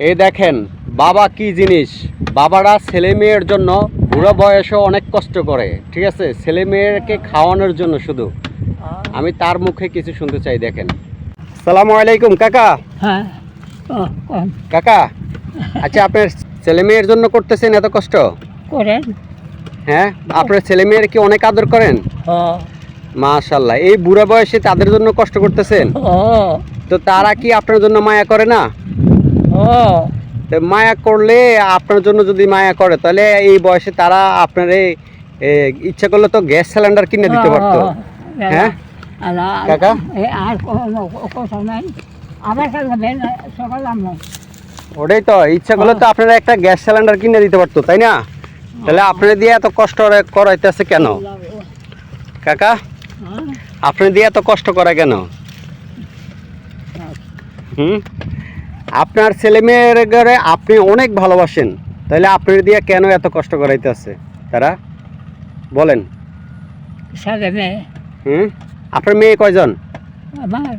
এই দেখেন বাবা কি জিনিস। বাবারা ছেলে মেয়ের জন্য বুড়ো বয়সে অনেক কষ্ট করে, ঠিক আছে, ছেলে মেয়েকে খাওয়ানোর জন্য শুধু। আমি তার মুখে কিছু শুনতে চাই, দেখেন। আসসালামু আলাইকুম কাকা। হ্যাঁ কাকা, আচ্ছা আপনার ছেলে মেয়ের জন্য করতেছেন এত কষ্ট? করেন। হ্যাঁ, আপনার ছেলে মেয়ের কি অনেক আদর করেন? মাশাআল্লাহ। এই বুড়া বয়সে তাদের জন্য কষ্ট করতেছেন, তো তারা কি আপনার জন্য মায়া করে না? তো মায়া করলে, আপনার জন্য যদি মায়া করে, তাহলে এই বয়সে তারা আপনার ইচ্ছা করলে তো গ্যাস সিলিন্ডার কিনে দিতে পারতো। হ্যাঁ কাকা, আর কথা নাই আমার সকাল ওটাই তো, ইচ্ছা করলে তো আপনারা একটা গ্যাস সিলিন্ডার কিনে দিতে পারতো, তাই না? তাহলে আপনারা দিয়ে এত কষ্ট করাইতেছে কেন কাকা? আপনি দিয়ে এত কষ্ট করা কেন? আপনার ছেলে মেয়ের ঘরে আপনি অনেক ভালোবাসেন, তাহলে আপনার দিয়ে কেন এত কষ্ট করাইতেছে তারা, বলেন? মেয়ে। আপনার মেয়ে কয়জন? আমার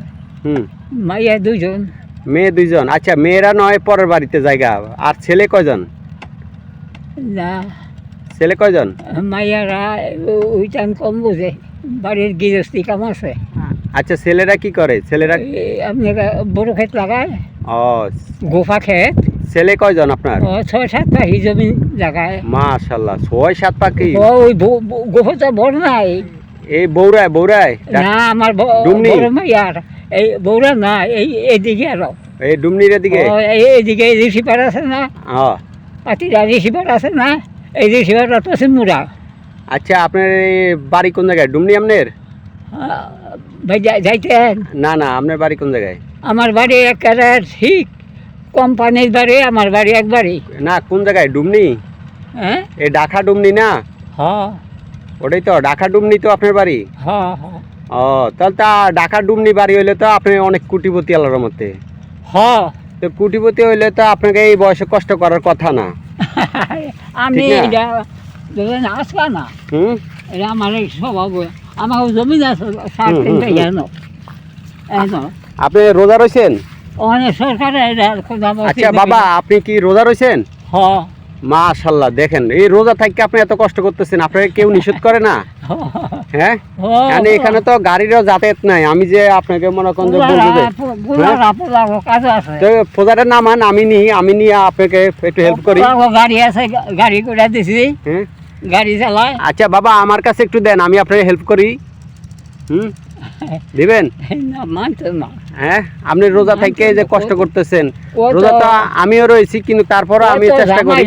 মাইয়া দুজন। মেয়ে দুইজন। আচ্ছা, মেয়েরা নয় পরের বাড়িতে জায়গা, আর ছেলে কয়জন? না, ছেলে কয়জন? মাইয়ারা ওইটা কম বুঝে, বাড়ির গৃহস্থী কাম আছে। আচ্ছা, ছেলেরা কি করে? ছেলেরা আপনার বড় ক্ষেত লাগায়। ও, গোফা ক্ষেত। ছেলে কয়জন আপনার? 6-7 পাখি জমি লাগায়। মাশাআল্লাহ, 6-7 পাখি। ওই গোফাটা বড় নাই। এই বৌরায় না, আমার বড় মাইয়ার এই বৌরা না, এইদিকে আরো এই ডুমনির এদিকে। এইদিকে রিসিভার আছে না, পাতিরা রিসিভার আছে না, এই রিসিভারটা তো আছে মুরা। আচ্ছা, আপনার বাড়ি কোন জায়গায়? ডুমনি আপনার? ভাই যাইতেন? না না, আপনার বাড়ি কোন জায়গায়? আমার বাড়ি একেবারে ঠিক কোম্পানির বাড়ি, আমার বাড়ি একবারই। না, কোন জায়গায়? ডুমনি? হ্যাঁ, এই ঢাকা ডুমনি না? হ্যাঁ, ওটাই তো, ঢাকা ডুমনি তো আপনার বাড়ি? হ্যাঁ, হ্যাঁ। ও, তাহলে তা ঢাকা ডুমনি বাড়ি হইলে তো আপনি অনেক কোটিপতি আল্লাহর মতে। হ্যাঁ, তো কোটিপতি হইলে তো আপনাকে এই বয়সে কষ্ট করার কথা না। আমি আসবা না, এটা আমার স্বভাব। আমার জমিন আছে 3.5 জানো। আপনি রোজা রয়েছেন? অনেক সরকারের। আচ্ছা বাবা, আপনি কি রোজা রয়েছেন? হ্যাঁ। মাশাআল্লাহ, দেখেন এই রোজা থাকতে আপনি এত কষ্ট করতেছেন, আপনাকে কেউ নিষেধ করে না? হ্যাঁ, মানে এখানে তো গাড়িরও যাতায়াত নাই। আমি যে আপনাকে মনে করেন যে ফোজারের নামান, আমি নিয়ে আপনাকে একটু হেল্প করি। গাড়ি আছে, গাড়ি করে দিছি, গাড়ি চালায়। আচ্ছা বাবা, আমার কাছে একটু দেন, আমি আপনাকে হেল্প করি। দিবেন? না। হ্যাঁ, আপনি রোজা থেকে যে কষ্ট করতেছেন, রোজা তো আমিও রয়েছি, কিন্তু তারপরও আমি চেষ্টা করি।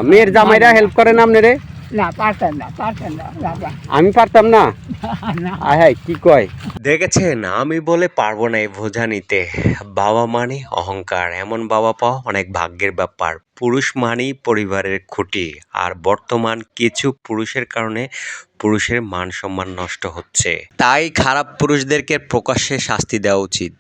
মেয়ের জামাইরা হেল্প করেন আপনারে? না, পারতেন না। আমি পারতাম না। হ্যাঁ, কি কয়? দেখেছেন, আমি বলে পারবো না এই বোঝা নিতে। বাবা মানে অহংকার, এমন বাবা পাওয়া অনেক ভাগ্যের ব্যাপার। পুরুষ মানেই পরিবারের খুঁটি, আর বর্তমান কিছু পুরুষের কারণে পুরুষের মান সম্মান নষ্ট হচ্ছে। তাই খারাপ পুরুষদেরকে প্রকাশ্যে শাস্তি দেওয়া উচিত।